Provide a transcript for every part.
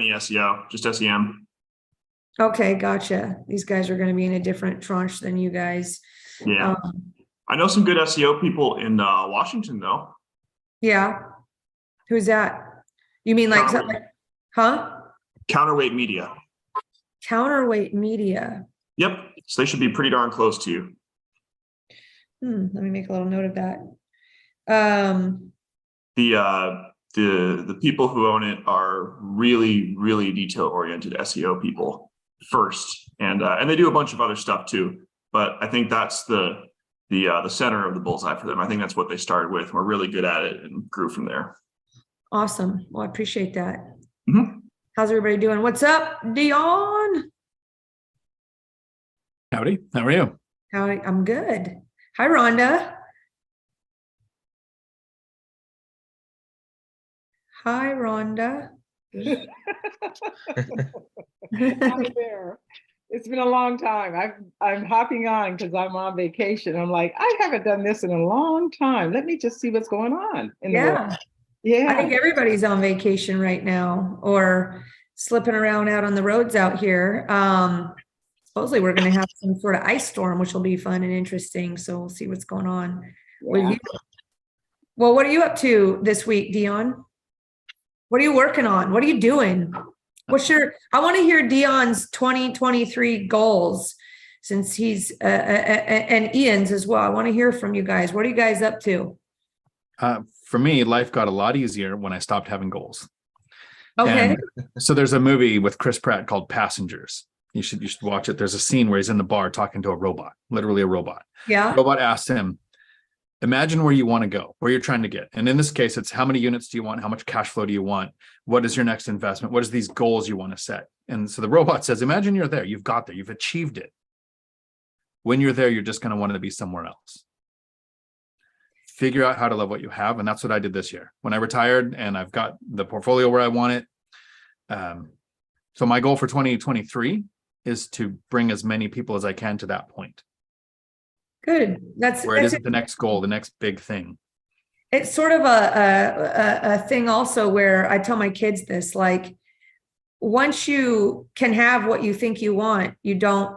any SEO, just SEM. Okay, gotcha. These guys are going to be in a different tranche than you guys. Yeah. I know some good SEO people in Washington, though. Yeah. Who's that? You mean like something like, huh? Counterweight Media. Counterweight Media. Yep. So they should be pretty darn close to you. Let me make a little note of that. The people who own it are really, really detail-oriented SEO people first, and they do a bunch of other stuff too. But I think that's the center of the bullseye for them. I think that's what they started with. We're really good at it and grew from there. Awesome. Well, I appreciate that. Mm-hmm. How's everybody doing? What's up, Dion? Howdy. How are you? Howdy. I'm good. Hi, Rhonda. Hi, Rhonda. Hi there. It's been a long time. I'm hopping on because I'm on vacation. I'm like, I haven't done this in a long time. Let me just see what's going on in the world. Yeah. I think everybody's on vacation right now or slipping around out on the roads out here. Supposedly we're going to have some sort of ice storm, which will be fun and interesting. So we'll see what's going on with you. Well, what are you up to this week, Dion? What are you working on? What are you doing? I want to hear Dion's 2023 goals since he's, and Ian's as well. I want to hear from you guys. What are you guys up to? For me, life got a lot easier when I stopped having goals. Okay. And so there's a movie with Chris Pratt called Passengers. You should watch it. There's a scene where he's in the bar talking to a robot, literally a robot. Yeah. The robot asks him, imagine where you want to go, where you're trying to get. And in this case, it's how many units do you want? How much cash flow do you want? What is your next investment? What is these goals you want to set? And so the robot says, imagine you're there. You've got there. You've achieved it. When you're there, you're just going to want to be somewhere else. Figure out how to love what you have. And that's what I did this year. When I retired and I've got the portfolio where I want it. So my goal for 2023 is to bring as many people as I can to that point. Good. That's where it isn't the next goal, the next big thing. It's sort of a thing also where I tell my kids this, like, once you can have what you think you want, you don't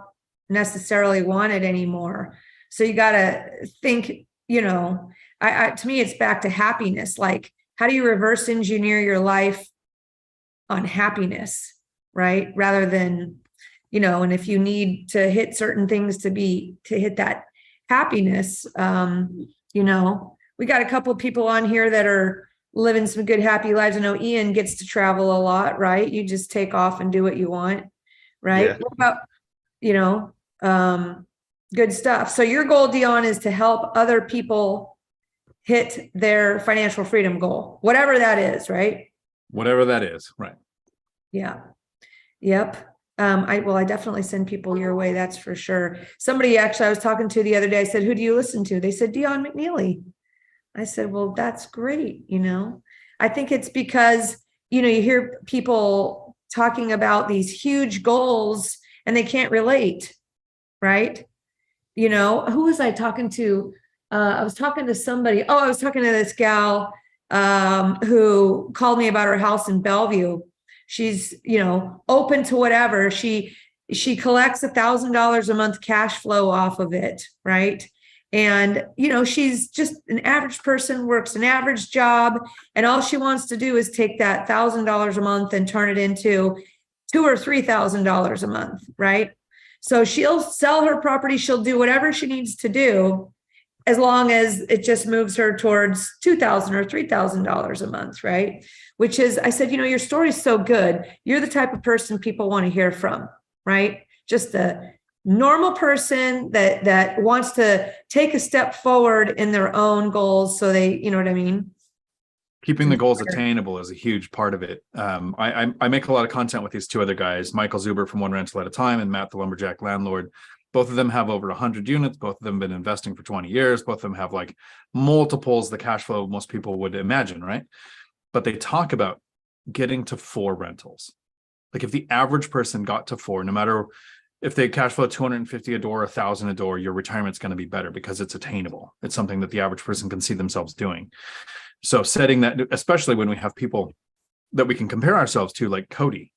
necessarily want it anymore. So you got to think, to me, it's back to happiness. Like, how do you reverse engineer your life on happiness, right? Rather than, and if you need to hit certain things to hit that happiness, we got a couple of people on here that are living some good, happy lives. I know Ian gets to travel a lot, right? You just take off and do what you want, right? Yeah. What about, good stuff. So your goal, Dion, is to help other people hit their financial freedom goal, whatever that is, right? Whatever that is, right. Yeah. Yep. I definitely send people your way. That's for sure. Somebody actually I was talking to the other day, I said, who do you listen to? They said, Dion McNeely. I said, well, that's great. I think it's because, you hear people talking about these huge goals and they can't relate. Right. Who was I talking to? I was talking to somebody. I was talking to this gal, who called me about her house in Bellevue. She's, open to whatever. She collects $1,000 a month cash flow off of it. Right. And, she's just an average person, works an average job. And all she wants to do is take that $1,000 a month and turn it into $2,000 or $3,000 a month. Right. So she'll sell her property. She'll do whatever she needs to do, as long as it just moves her towards $2,000 or $3,000 a month, right? Which is, I said, your story is so good. You're the type of person people want to hear from, right? Just a normal person that wants to take a step forward in their own goals. So they, you know what I mean? Keeping the goals attainable is a huge part of it. I make a lot of content with these two other guys, Michael Zuber from One Rental at a Time and Matt the Lumberjack Landlord. Both of them have over 100 units. Both of them have been investing for 20 years. Both of them have like multiples the cash flow most people would imagine, right? But they talk about getting to 4 rentals. Like if the average person got to 4, no matter if they cash flow 250 a door, 1,000 a door, your retirement's going to be better because it's attainable. It's something that the average person can see themselves doing. So setting that, especially when we have people that we can compare ourselves to, like Cody.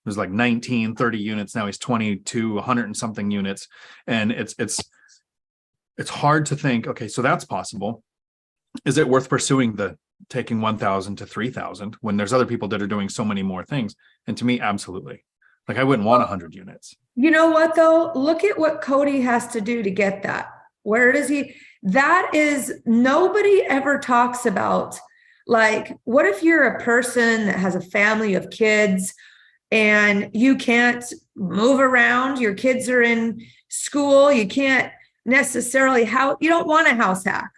was like 19, 30 units. Now he's 22, 100 and something units. And it's hard to think, okay, so that's possible. Is it worth pursuing the taking 1,000 to 3,000 when there's other people that are doing so many more things? And to me, absolutely. Like I wouldn't want 100 units. You know what though? Look at what Cody has to do to get that. Where does he? That is, nobody ever talks about, like, what if you're a person that has a family of kids and you can't move around, your kids are in school, you can't necessarily, you don't want a house hack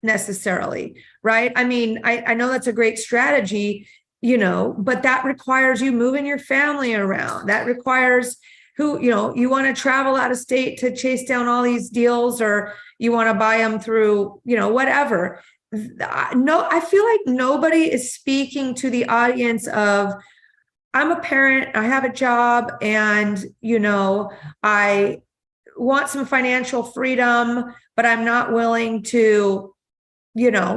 necessarily, right? I mean, I know that's a great strategy, you know, but that requires you moving your family around. That requires you want to travel out of state to chase down all these deals, or you want to buy them through, whatever. No, I feel like nobody is speaking to the audience of, I'm a parent, I have a job, and, I want some financial freedom, but I'm not willing to,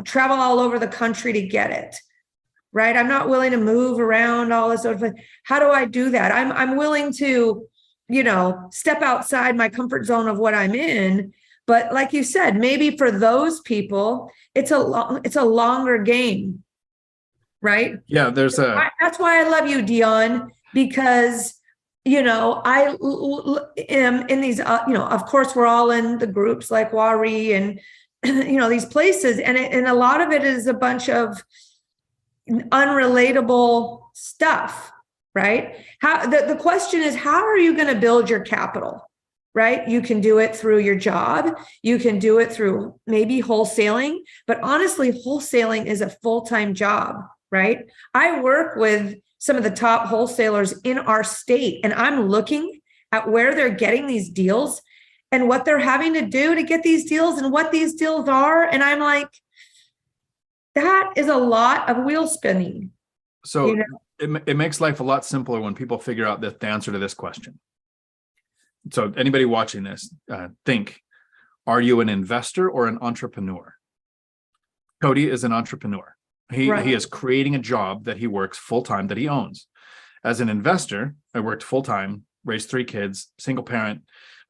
travel all over the country to get it. Right. I'm not willing to move around all this sort of thing. How do I do that? I'm willing to, step outside my comfort zone of what I'm in. But like you said, maybe for those people, it's a longer game. Right. Yeah. That's why I love you, Dion, because, I am in these, of course, we're all in the groups like WARI and, these places. And a lot of it is a bunch of unrelatable stuff, right? The question is, how are you going to build your capital, right? You can do it through your job. You can do it through maybe wholesaling, but honestly, wholesaling is a full-time job, right? I work with some of the top wholesalers in our state, and I'm looking at where they're getting these deals and what they're having to do to get these deals and what these deals are. And I'm like, that is a lot of wheel spinning. So it makes life a lot simpler when people figure out the answer to this question. So anybody watching this, think, are you an investor or an entrepreneur? Cody is an entrepreneur. He is creating a job that he works full-time that he owns. As an investor, I worked full-time, raised 3 kids, single parent,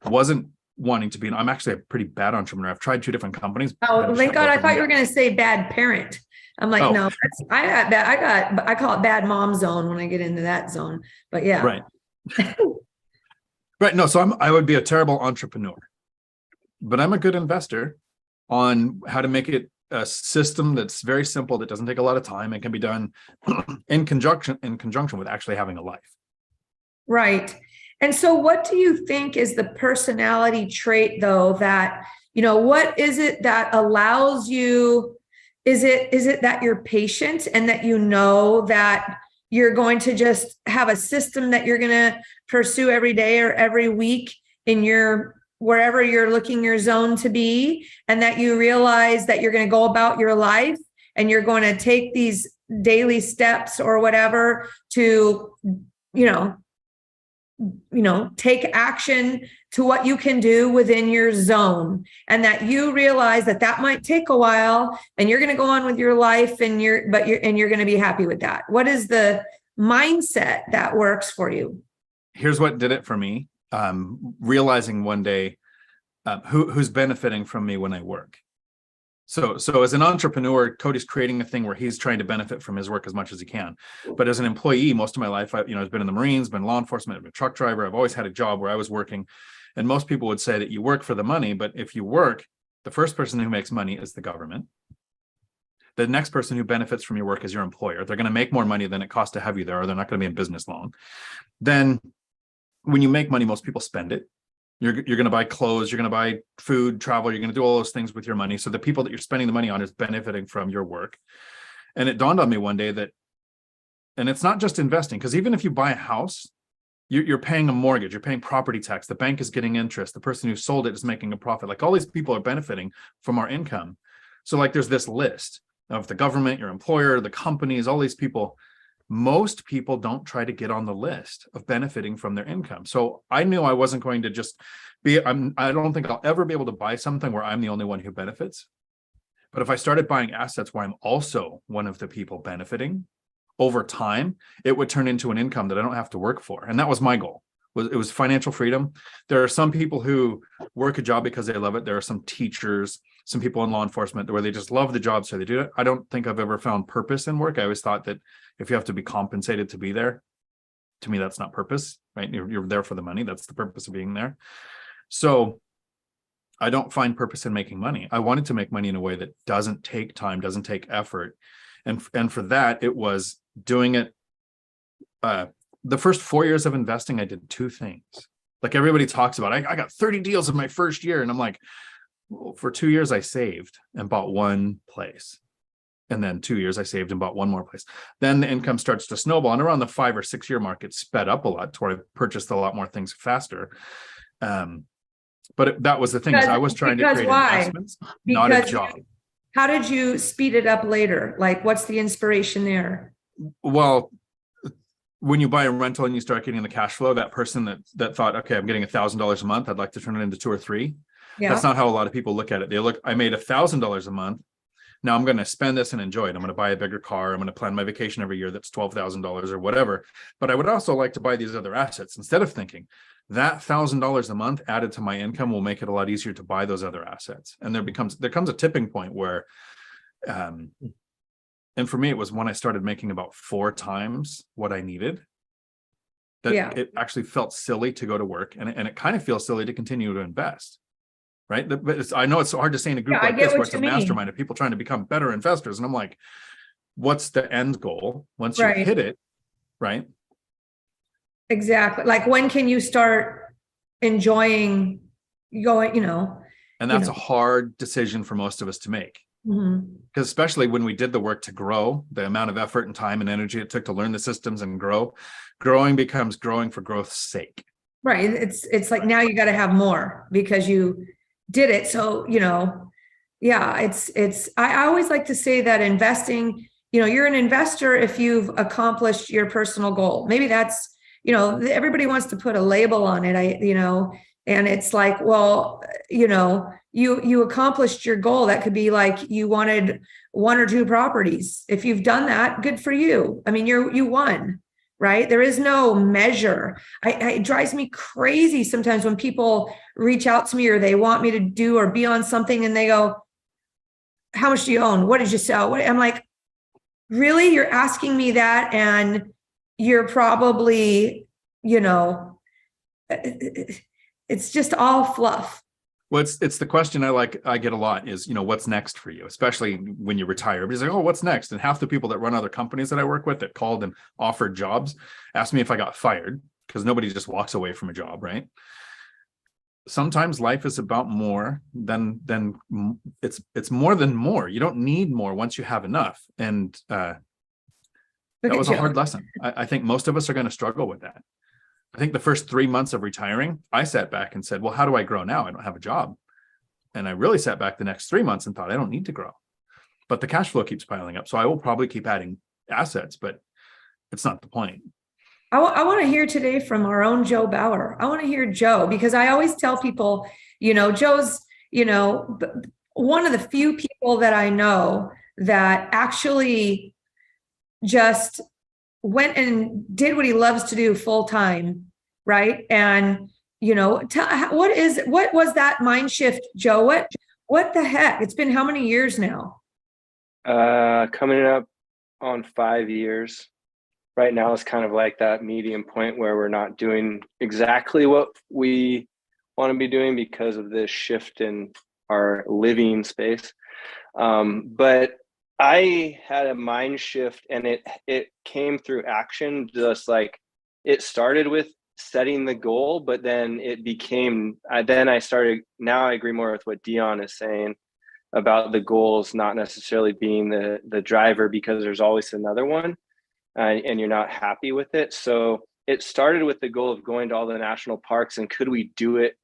wasn't wanting to be, I'm actually a pretty bad entrepreneur. I've tried 2 different companies. Oh, thank God. I thought you were going to say bad parent. I'm like, no, I call it bad mom zone when I get into that zone, but yeah. Right. Right. No, so I would be a terrible entrepreneur, but I'm a good investor on how to make it a system that's very simple, that doesn't take a lot of time and can be done in conjunction with actually having a life. Right. And so what do you think is the personality trait though, that, what is it that allows you? Is it that you're patient and that that you're going to just have a system that you're going to pursue every day or every week in wherever you're looking your zone to be, and that you realize that you're going to go about your life and you're going to take these daily steps or whatever to, take action to what you can do within your zone, and that you realize that might take a while and you're going to go on with your life and you're going to be happy with that. What is the mindset that works for you? Here's what did it for me. Realizing one day who's benefiting from me when I work. So as an entrepreneur, Cody's creating a thing where he's trying to benefit from his work as much as he can. But as an employee, most of my life, I've been in the Marines, been law enforcement, I've been a truck driver. I've always had a job where I was working. And most people would say that you work for the money, but if you work, the first person who makes money is the government. The next person who benefits from your work is your employer. They're going to make more money than it costs to have you there, or they're not going to be in business long. Then when you make money, most people spend it. You're going to buy clothes, you're going to buy food, travel, you're going to do all those things with your money. So the people that you're spending the money on is benefiting from your work. And it dawned on me one day that, and it's not just investing, because even if you buy a house, you're paying a mortgage, you're paying property tax, the bank is getting interest, the person who sold it is making a profit. Like all these people are benefiting from our income. So like there's this list of the government, your employer, the companies, all these people. Most people don't try to get on the list of benefiting from their income. So I knew I wasn't going to just I don't think I'll ever be able to buy something where I'm the only one who benefits. But if I started buying assets where I'm also one of the people benefiting, over time, it would turn into an income that I don't have to work for. And that was my goal. It was financial freedom. There are some people who work a job because they love it. There are some teachers, some people in law enforcement where they just love the job, so they do it. I don't think I've ever found purpose in work. I always thought that if you have to be compensated to be there, to me, that's not purpose, right? You're there for the money. That's the purpose of being there. So I don't find purpose in making money. I wanted to make money in a way that doesn't take time, doesn't take effort. And for that, it was doing it. The first 4 years of investing, I did two things. Like everybody talks about, I got 30 deals in my first year. And I'm like, well, for 2 years, I saved and bought one place. And then 2 years, I saved and bought one more place. Then the income starts to snowball. And around the 5 or 6 year mark, it sped up a lot to where I purchased a lot more things faster. But that was the thing, is I was trying to create investments, not a job. How did you speed it up later? Like, what's the inspiration there? Well, when you buy a rental and you start getting the cash flow, that person that thought, okay, I'm getting $1,000 a month, I'd like to turn it into 2 or 3. Yeah. That's not how a lot of people look at it. They look, I made $1,000 a month. Now I'm going to spend this and enjoy it. I'm going to buy a bigger car. I'm going to plan my vacation every year. That's $12,000 or whatever. But I would also like to buy these other assets, instead of thinking that $1,000 a month added to my income will make it a lot easier to buy those other assets. And there comes a tipping point where, and for me, it was when I started making about 4 times what I needed, that it actually felt silly to go to work. And it kind of feels silly to continue to invest. Right. But I know it's so hard to say in a group like this, where it's a mastermind of people trying to become better investors. And I'm like, what's the end goal once you hit it? Right. Exactly. Like, when can you start enjoying going, And that's a hard decision for most of us to make. Because especially when we did the work to grow, the amount of effort and time and energy it took to learn the systems and growing becomes growing for growth's sake. Right. It's like, now you got to have more because you did it. So, I always like to say that investing, you're an investor if you've accomplished your personal goal. Maybe that's, everybody wants to put a label on it. And it's like, well, you accomplished your goal. That could be like, you wanted 1 or 2 properties. If you've done that, good for you. I mean, you won. Right? There is no measure. It drives me crazy sometimes when people reach out to me or they want me to do or be on something and they go, how much do you own? What did you sell? I'm like, really? You're asking me that? And you're probably, it's just all fluff. Well, it's the question I get a lot is, what's next for you, especially when you retire. Everybody's like, oh, what's next? And half the people that run other companies that I work with that called and offered jobs asked me if I got fired, because nobody just walks away from a job, right? Sometimes life is about more than it's more than more. You don't need more once you have enough. And that was a hard lesson. I think most of us are going to struggle with that. I think the first 3 months of retiring, I sat back and said, well, how do I grow now? I don't have a job. And I really sat back the next 3 months and thought, I don't need to grow. But the cash flow keeps piling up. So I will probably keep adding assets, but it's not the point. I want to hear today from our own Joe Bauer. I want to hear Joe, because I always tell people, Joe's, one of the few people that I know that actually just went and did what he loves to do full time. Right. And, what was that mind shift, Joe? What the heck? It's been how many years now? Coming up on 5 years. Right now it's kind of like that medium point where we're not doing exactly what we want to be doing because of this shift in our living space. But I had a mind shift, and it came through action. Just like it started with setting the goal, but then it became, now I agree more with what Dion is saying about the goals not necessarily being the driver, because there's always another one, and you're not happy with it. So it started with the goal of going to all the national parks, and could we do it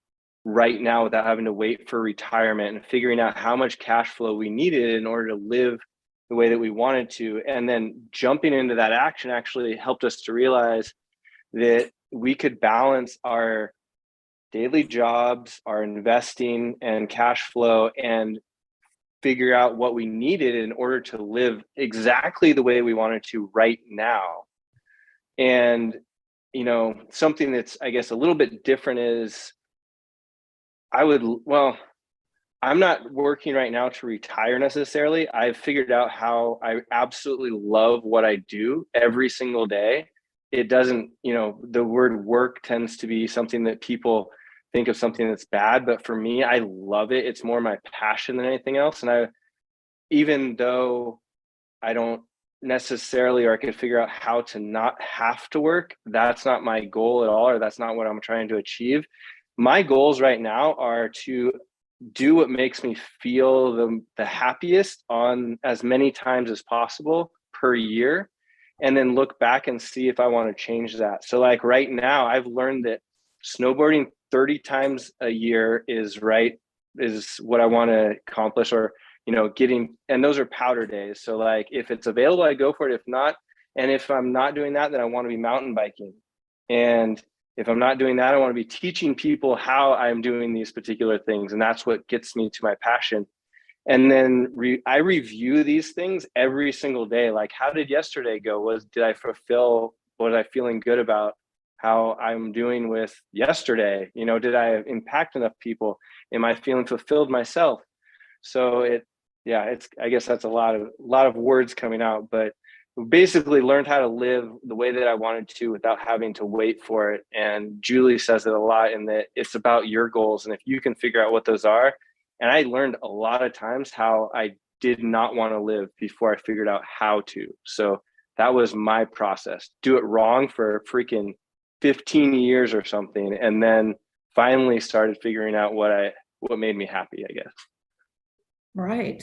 right now without having to wait for retirement, and figuring out how much cash flow we needed in order to live the way that we wanted to. And then jumping into that action actually helped us to realize that we could balance our daily jobs, our investing and cash flow, and figure out what we needed in order to live exactly the way we wanted to right now. And, you know, something that's, I guess, a little bit different is I'm not working right now to retire necessarily. I've figured out how I absolutely love what I do every single day. It doesn't, you know, the word work tends to be something that people think of something that's bad, but for me, I love it. It's more my passion than anything else. And even though I don't necessarily, or I could figure out how to not have to work, that's not my goal at all, or that's not what I'm trying to achieve. My goals right now are to do what makes me feel the happiest on as many times as possible per year, and then look back and see if I want to change that. So like right now, I've learned that snowboarding 30 times a year is what I want to accomplish, or, you know, and those are powder days. So like, if it's available, I go for it. If not, and if I'm not doing that, then I want to be mountain biking. And if I'm not doing that, I want to be teaching people how I'm doing these particular things. And that's what gets me to my passion. And then I review these things every single day. Like, how did yesterday go? Was I feeling good about how I'm doing with yesterday? You know, did I impact enough people? Am I feeling fulfilled myself? So I guess that's a lot of words coming out, but basically learned how to live the way that I wanted to without having to wait for it. And Julie says it a lot, in that it's about your goals. And if you can figure out what those are, and I learned a lot of times how I did not want to live before I figured out how to. So that was my process. Do it wrong for freaking 15 years or something. And then finally started figuring out what made me happy, I guess. Right.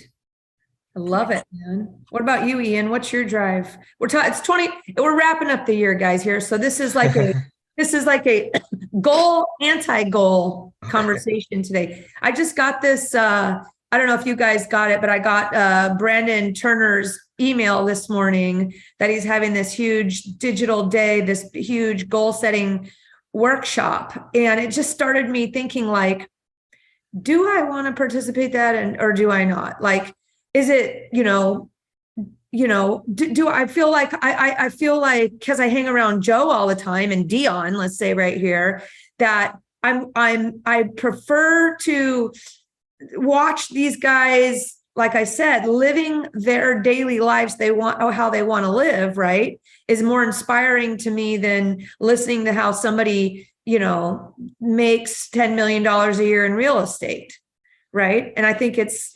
I love it, man. What about you, Ian? What's your drive? We're wrapping up the year, guys, here. So this is like a goal, anti-goal conversation today. I just got this, I don't know if you guys got it, but I got Brandon Turner's email this morning that he's having this huge digital day, this huge goal setting workshop. And it just started me thinking, like, do I want to participate or do I not? Like, is it, do I feel like I feel like, because I hang around Joe all the time and Dion, let's say right here, that I prefer to watch these guys, like I said, living their daily lives how they want to live, right, is more inspiring to me than listening to how somebody, makes $10 million a year in real estate, right? And I think it's,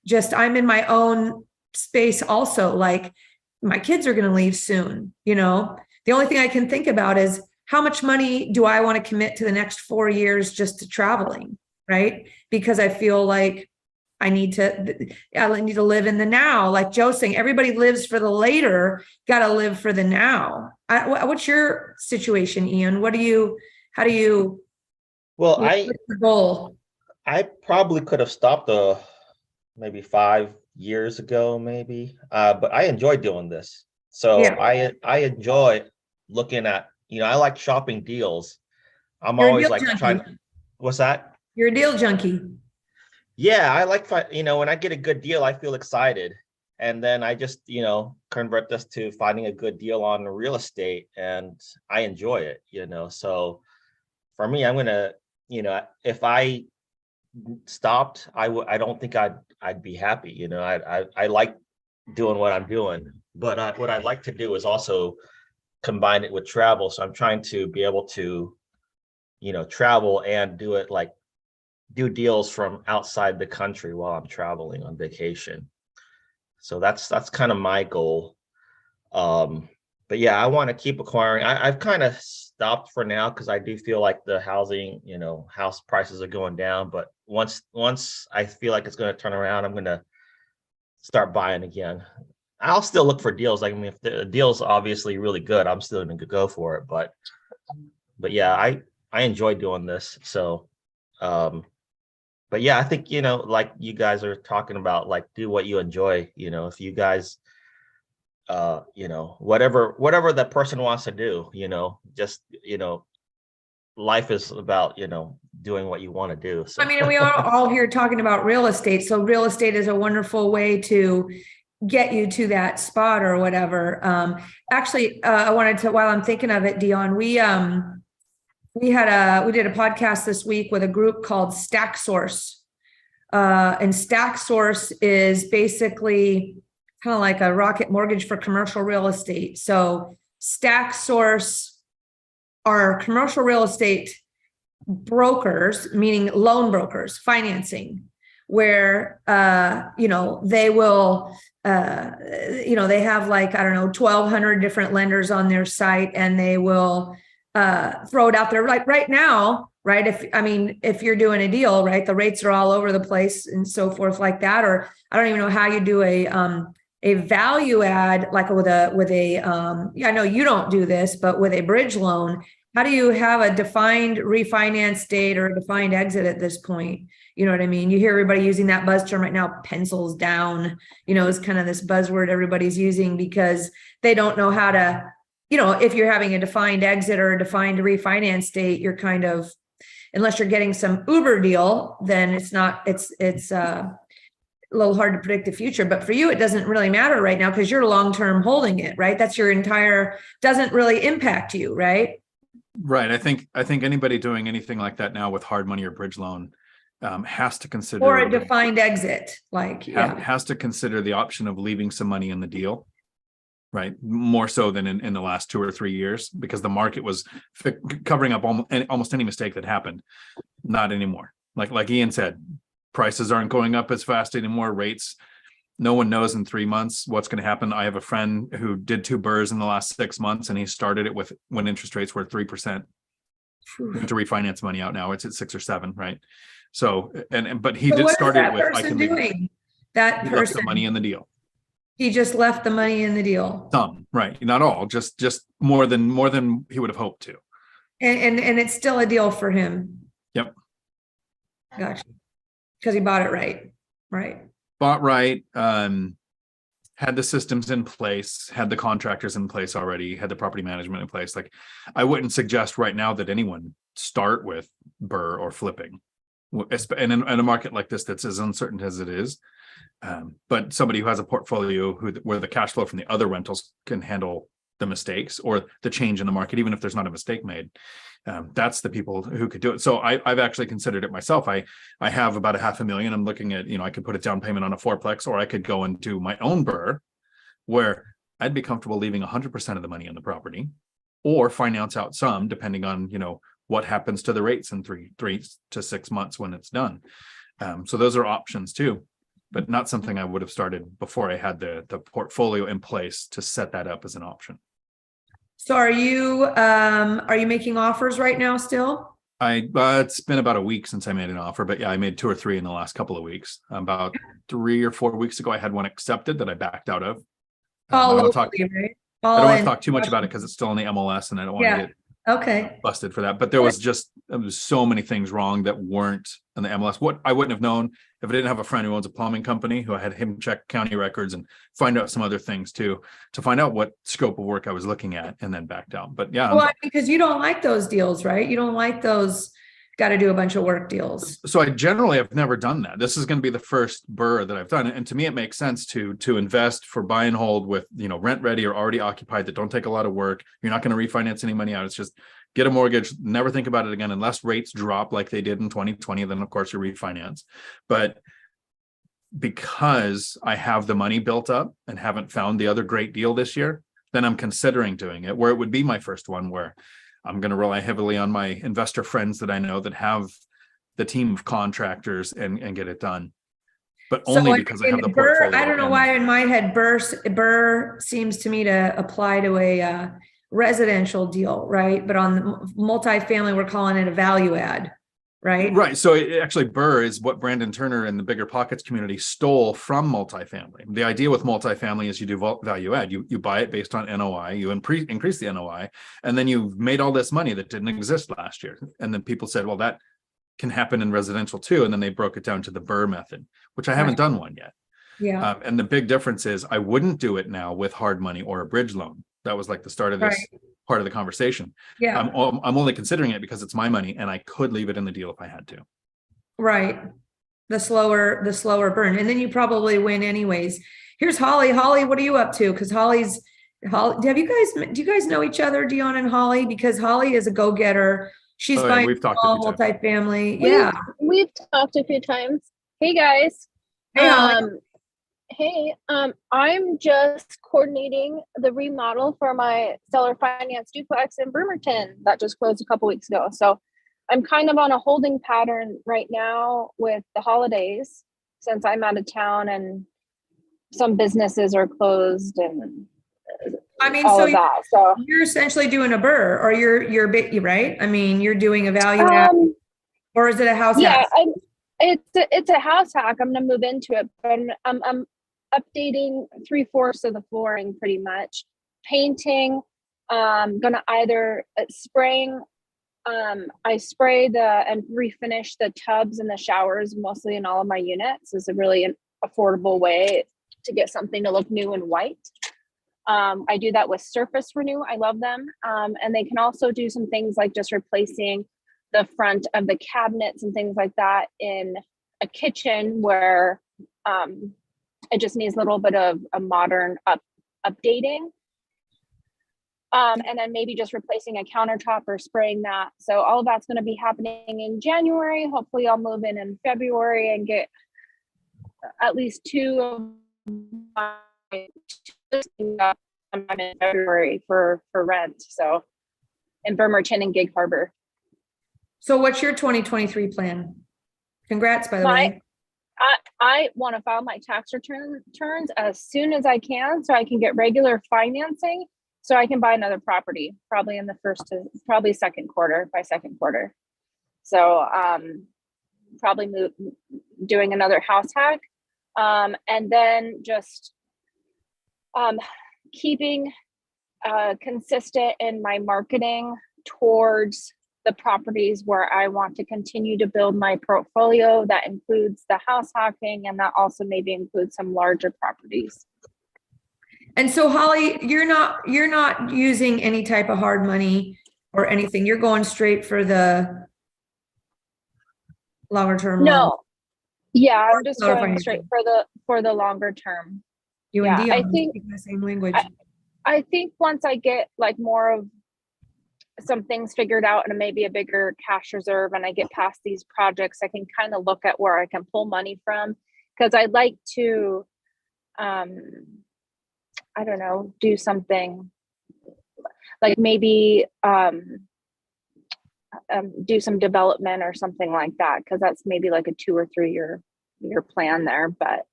just I'm in my own space also. Like, my kids are going to leave soon. The only thing I can think about is, how much money do I want to commit to the next 4 years just to traveling, right? Because I feel like I need to live in the now. Like Joe's saying, everybody lives for the later, got to live for the now. What's your situation, Ian? How do you, well, what's the goal? I probably could have stopped maybe 5 years ago, maybe. But I enjoy doing this. So yeah. I enjoy looking at, I like shopping deals. I'm always like trying. What's that? You're a deal junkie. Yeah, I like, when I get a good deal, I feel excited. And then I just, convert this to finding a good deal on real estate, and I enjoy it, So for me, I'm going to, if I stopped, I don't think I'd be happy. I like doing what I'm doing, but what I'd like to do is also combine it with travel. So I'm trying to be able to, travel and do deals from outside the country while I'm traveling on vacation. So that's kind of my goal. But yeah, I want to keep acquiring. I've kind of stopped for now because I do feel like the housing, house prices are going down. But once I feel like it's going to turn around, I'm going to start buying again. I'll still look for deals. Like, I mean, if the deal's obviously really good, I'm still going to go for it. But yeah, I enjoy doing this. So, but yeah, I think, like you guys are talking about, like, do what you enjoy. If you guys, whatever that person wants to do, just, life is about, doing what you want to do. So I mean, we are all here talking about real estate. So real estate is a wonderful way to get you to that spot or whatever. Actually, I wanted to, while I'm thinking of it, Dion, we did a podcast this week with a group called StackSource. And StackSource is basically kind of like a rocket mortgage for commercial real estate. So StackSource are commercial real estate brokers, meaning loan brokers, financing, where, they will, they have like, I don't know, 1,200 different lenders on their site, and they will throw it out there. Like right now, right? If you're doing a deal, right, the rates are all over the place and so forth like that. Or I don't even know how you do a value add, like with a I know you don't do this, but with a bridge loan, how do you have a defined refinance date or a defined exit at this point? You know what I mean? You hear everybody using that buzz term right now, pencils down, is kind of this buzzword everybody's using because they don't know how to, if you're having a defined exit or a defined refinance date, you're kind of, unless you're getting some Uber deal, then it's a little hard to predict the future. But for you, it doesn't really matter right now because you're long-term holding it, right? That's your doesn't really impact you, right? Right. I think anybody doing anything like that now with hard money or bridge loan has to consider, or a defined exit, has to consider the option of leaving some money in the deal, right? More so than in the last 2 or 3 years, because the market was covering up almost any mistake that happened. Not anymore. Like Ian said, prices aren't going up as fast anymore. Rates, no one knows in 3 months what's going to happen. I have a friend who did 2 BRRRRs in the last 6 months, and he started it with when interest rates were 3%. To refinance money out now, it's at 6 or 7, right? So, but he did start it with, I can leave. That person left the money in the deal. He just left the money in the deal. Some, right? Not all, just more than he would have hoped to. And it's still a deal for him. Yep. Gotcha. Because he bought it right. Right. Bought right, had the systems in place, had the contractors in place already, had the property management in place. Like, I wouldn't suggest right now that anyone start with BRRRR or flipping, and in a market like this that's as uncertain as it is. But somebody who has a portfolio where the cash flow from the other rentals can handle the mistakes or the change in the market, even if there's not a mistake made. That's the people who could do it. So I've actually considered it myself. I have about $500,000. I'm looking at, I could put a down payment on a fourplex, or I could go into my own BRRRR where I'd be comfortable leaving 100% of the money in the property, or finance out some, depending on, what happens to the rates in 3 to 6 months when it's done. So those are options too, but not something I would have started before I had the portfolio in place to set that up as an option. So are you making offers right now still? It's been about a week since I made an offer, but yeah, I made 2 or 3 in the last couple of weeks. About 3 or 4 weeks ago, I had one accepted that I backed out of. I don't want to talk too much about it because it's still in the MLS, and I don't want to get busted for that. But there was so many things wrong that weren't in the MLS. What I wouldn't have known if I didn't have a friend who owns a plumbing company, who I had him check county records and find out some other things too, to find out what scope of work I was looking at, and then backed out. But yeah. Well, because you don't like those deals, right? You don't like those got to do a bunch of work deals. So I generally have never done that. This is going to be the first BRRRR that I've done. And to me, it makes sense to invest for buy and hold with, rent ready or already occupied, that don't take a lot of work. You're not going to refinance any money out. It's just get a mortgage, never think about it again, unless rates drop like they did in 2020, then of course you refinance. But because I have the money built up and haven't found the other great deal this year, then I'm considering doing it, where it would be my first one, where I'm going to rely heavily on my investor friends that I know that have the team of contractors and get it done. But only because I have the portfolio. I don't know why in my head BRRRR seems to me to apply to a residential deal, right? But on the multifamily, we're calling it a value add, right? Right. So actually BRRRR is what Brandon Turner and the Bigger Pockets community stole from multifamily. The idea with multifamily is you do value add. You buy it based on NOI, you increase the NOI, and then you've made all this money that didn't exist last year. And then people said, well, that can happen in residential too. And then they broke it down to the BRRRR method, which I haven't done one yet. Yeah. And the big difference is I wouldn't do it now with hard money or a bridge loan. That was like the start of this part of the conversation. Yeah. I'm only considering it because it's my money and I could leave it in the deal if I had to. Right. The slower burn. And then you probably win anyways. Here's Holly. Holly, what are you up to? Because Holly, do you guys know each other, Dion and Holly? Because Holly is a go-getter. She's buying we've talked small multifamily. We've talked a few times. Hey guys. Hey, Holly. Hey, I'm just coordinating the remodel for my seller finance duplex in Bremerton that just closed a couple weeks ago. So I'm kind of on a holding pattern right now with the holidays since I'm out of town and some businesses are closed and I mean, all so of that. So you're essentially doing a BRRRR, or you're big, right? I mean, you're doing a value add, or is it a house hack? It's a house hack. I'm gonna move into it, but I'm updating 3/4 of the flooring, pretty much. Painting. Gonna either spraying. I spray and refinish the tubs and the showers mostly in all of my units. Is a really affordable way to get something to look new and white. I do that with Surface Renew. I love them. And they can also do some things like just replacing the front of the cabinets and things like that in a kitchen where it just needs a little bit of a modern updating. And then maybe just replacing a countertop or spraying that. So all of that's going to be happening in January. Hopefully I'll move in February and get at least 2 of my I'm in February for rent. So in Bremerton and Gig Harbor. So what's your 2023 plan? Congrats, by the way. I want to file my tax returns as soon as I can so I can get regular financing so I can buy another property probably in the second quarter. So probably doing another house hack and then just keeping consistent in my marketing towards the properties where I want to continue to build my portfolio. That includes the house hacking, and that also maybe includes some larger properties. And so Holly, you're not using any type of hard money or anything. You're going straight for the longer term. No. Loan. Yeah, I'm just going straight for the longer term. You and Dion, I think speak the same language. I think once I get like more of some things figured out and maybe a bigger cash reserve and I get past these projects, I can kind of look at where I can pull money from, because I'd like to I don't know, do something like maybe do some development or something like that, because that's maybe like a 2 or 3 year plan there, but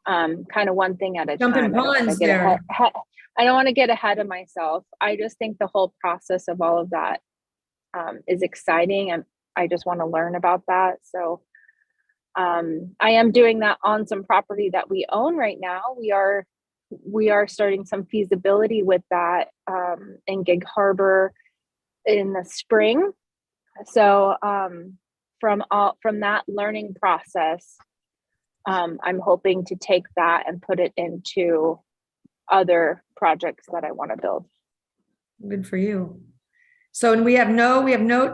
kind of one thing at a time. I don't want to get ahead of myself. I just think the whole process of all of that is exciting, and I just want to learn about that. So I am doing that on some property that we own right now. We are starting some feasibility with that in Gig Harbor in the spring. So from that learning process, I'm hoping to take that and put it into other projects that I want to build. Good for you. So we have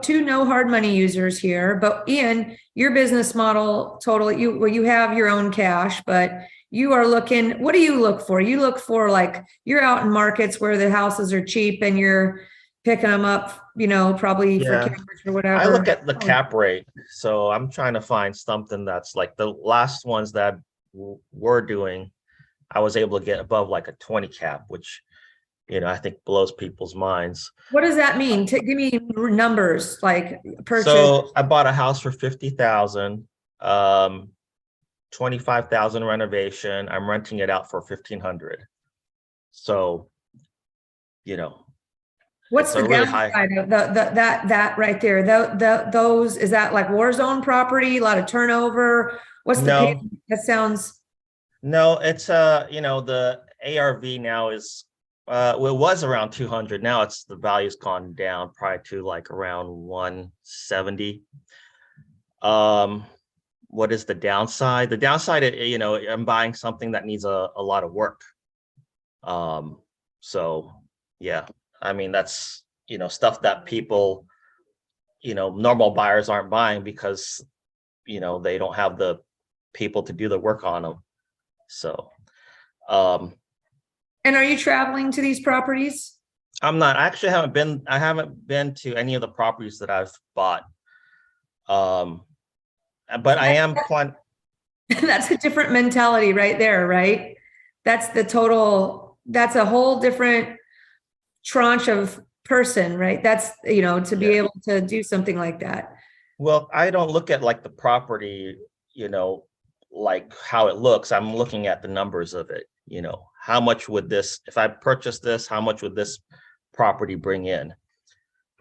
two no hard money users here, but Ian, your business model totally, you have your own cash, but you are looking, what do you look for? You look for like, you're out in markets where the houses are cheap and you're picking them up, probably for cash or whatever. I look at the cap rate. So I'm trying to find something that's like the last ones that we're doing. I was able to get above like a 20 cap, which, I think blows people's minds. What does that mean? Give me numbers, like purchase. So I bought a house for $50,000, 25,000 renovation. I'm renting it out for $1,500. So, what's the downside of that right there? Those, is that like war zone property? A lot of turnover? What's the pay? That sounds. No, it's the ARV now is it was around 200. Now the value's gone down probably to like around 170. What is the downside? The downside, I'm buying something that needs a lot of work. So, yeah, I mean, that's, stuff that people, normal buyers aren't buying because, they don't have the people to do the work on them. So, And are you traveling to these properties? I'm not, I actually haven't been to any of the properties that I've bought. But I am planning. That's a different mentality right there, right? That's a whole different tranche of person, right? That's, to be able to do something like that. Well, I don't look at like the property, like how it looks. I'm looking at the numbers of it, how much would this, if I purchase this, how much would this property bring in?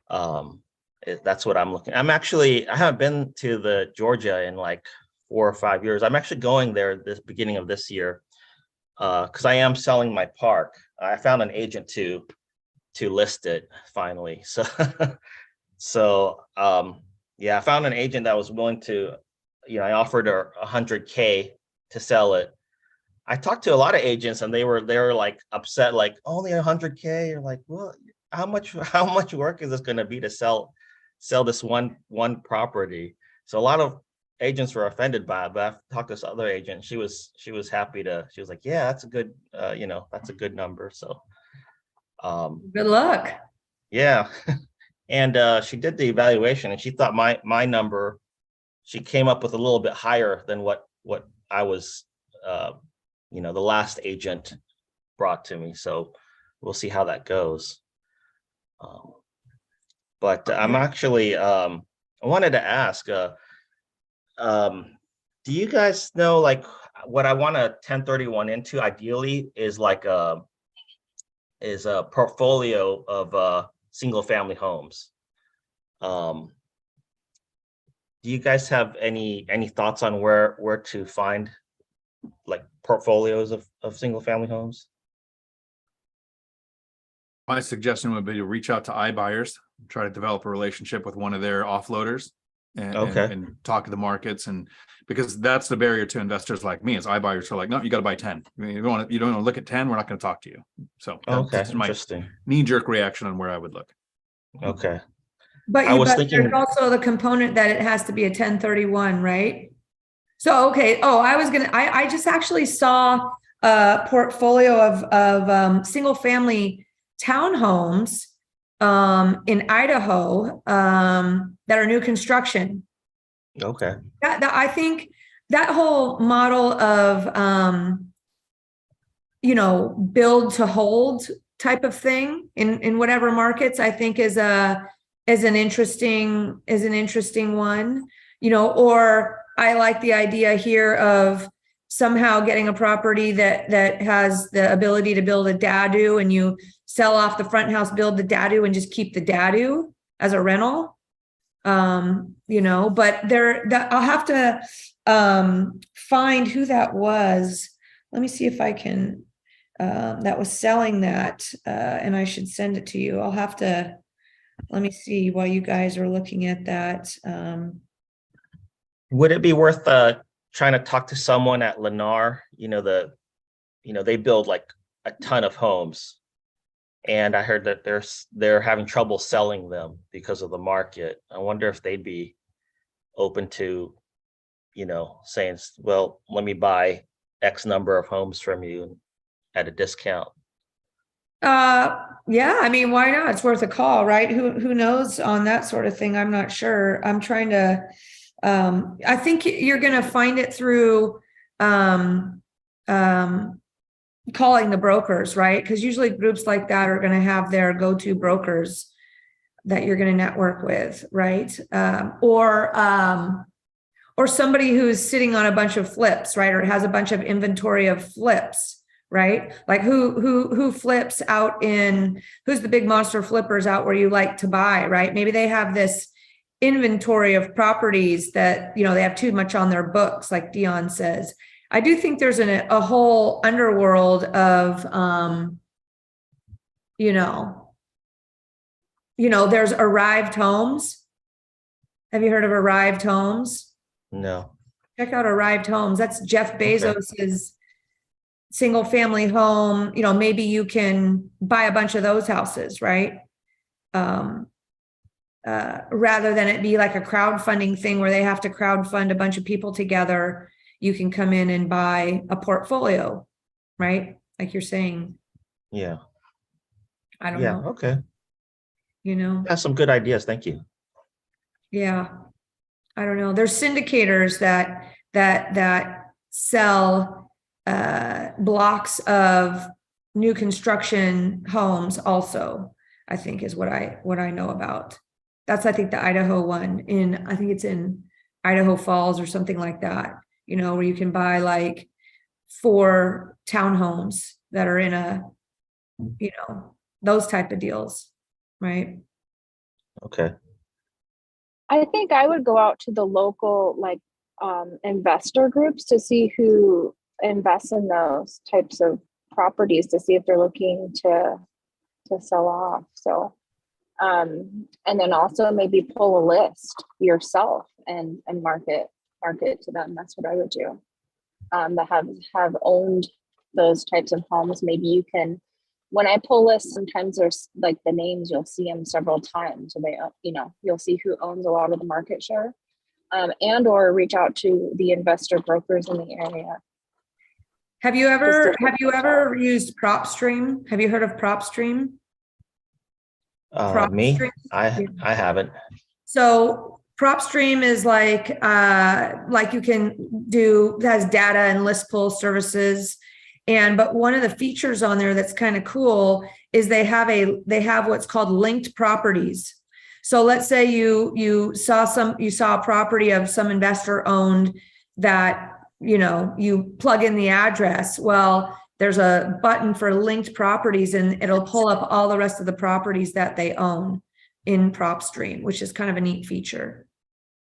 That's what I'm looking. I haven't been to the Georgia in like 4 or 5 years. I'm actually going there this beginning of this year because I am selling my park. I found an agent to list it finally. So yeah, I found an agent that was willing to, I offered her $100K to sell it. I talked to a lot of agents and they were like upset, like only $100K. You're like, well, how much work is this going to be to sell this one property? So a lot of agents were offended by it, but I've talked to this other agent. She was happy she was like, yeah, that's a good, that's a good number. So good luck. Yeah. And she did the evaluation and she thought my number, she came up with a little bit higher than what I was, the last agent brought to me. So we'll see how that goes. But I'm actually, I wanted to ask, do you guys know, like, what I want to 1031 into ideally is like a portfolio of single family homes. Do you guys have any thoughts on where to find like portfolios of single family homes? My suggestion would be to reach out to iBuyers, try to develop a relationship with one of their offloaders and talk to the markets. And because that's the barrier to investors like me is iBuyers are like, no, you got to buy 10. I mean, you don't want to look at 10. We're not going to talk to you. So that's my knee-jerk reaction on where I would look. Okay. But there's also the component that it has to be a 1031, right? So, okay. Oh, I just actually saw a portfolio of single family townhomes in Idaho that are new construction. Okay. That I think that whole model of build to hold type of thing in whatever markets, I think is an interesting one, or I like the idea here of somehow getting a property that has the ability to build a dadu, and you sell off the front house, build the dadu, and just keep the dadu as a rental. But I'll have to find who that was. Let me see if I can, that was selling that, and I should send it to you. I'll have to, let me see while you guys are looking at that. Would it be worth trying to talk to someone at Lennar? They build like a ton of homes, and I heard that they're having trouble selling them because of the market. I wonder if they'd be open to, saying, well, let me buy X number of homes from you at a discount. Yeah, I mean, why not? It's worth a call, right? Who knows on that sort of thing? I'm not sure. I'm trying to, I think you're going to find it through, calling the brokers, right? Because usually groups like that are going to have their go-to brokers that you're going to network with, right? Or somebody who's sitting on a bunch of flips, right? Or has a bunch of inventory of flips, right? Like who flips out who's the big monster flippers out where you like to buy, right? Maybe they have this inventory of properties that, they have too much on their books, like Dion says. I do think there's a whole underworld of, there's Arrived Homes. Have you heard of Arrived Homes? No. Check out Arrived Homes. That's Jeff Bezos's single family home, you know, maybe you can buy a bunch of those houses, right? Rather than it be like a crowdfunding thing where they have to crowdfund a bunch of people together, you can come in and buy a portfolio, right? Like you're saying. Yeah. I don't Yeah. know. Okay. You know? That's some good ideas. Thank you. Yeah. I don't know. There's syndicators that sell blocks of new construction homes also, I think is what I know about. That's, I think, the Idaho one I think it's in Idaho Falls or something like that, you know, where you can buy like 4 townhomes that are in a, you know, those type of deals, right? Okay. I think I would go out to the local investor groups to see who invests in those types of properties to see if they're looking to sell off. So and then also maybe pull a list yourself and market to them. That's what I would do. That have owned those types of homes. Maybe you can, when I pull lists, sometimes there's like the names, you'll see them several times. So they, you know, you'll see who owns a lot of the market share, and or reach out to the investor brokers in the area. Have you ever used PropStream? Have you heard of PropStream? Me? I haven't. So PropStream is like you can do, has data and list pull services. But one of the features on there that's kind of cool is they have what's called linked properties. So let's say you saw a property of some investor owned that, you know, you plug in the address. Well, there's a button for linked properties and it'll pull up all the rest of the properties that they own in PropStream, which is kind of a neat feature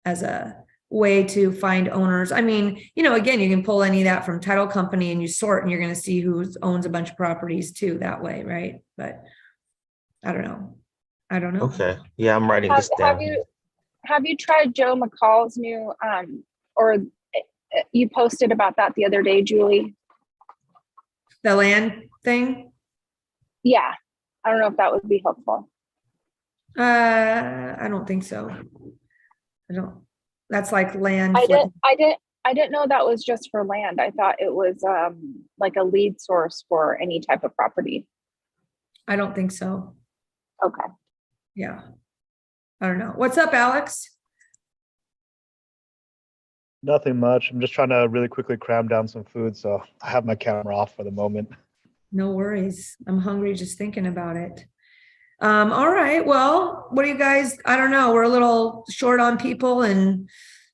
as a way to find owners. I mean, you know, again, you can pull any of that from title company and you sort and you're going to see who owns a bunch of properties too that way, right? But I don't know. Okay. Yeah, I'm writing this down. Have you tried Joe McCall's new or you posted about that the other day, Julie? The land thing? Yeah. I don't know if that would be helpful. I don't think so. That's like land. I didn't know that was just for land. I thought it was like a lead source for any type of property. I don't think so. Okay. Yeah. I don't know. What's up, Alex? Nothing much. I'm just trying to really quickly cram down some food, so I have my camera off for the moment. No worries. I'm hungry just thinking about it. All right. Well, what do you guys, I don't know. We're a little short on people and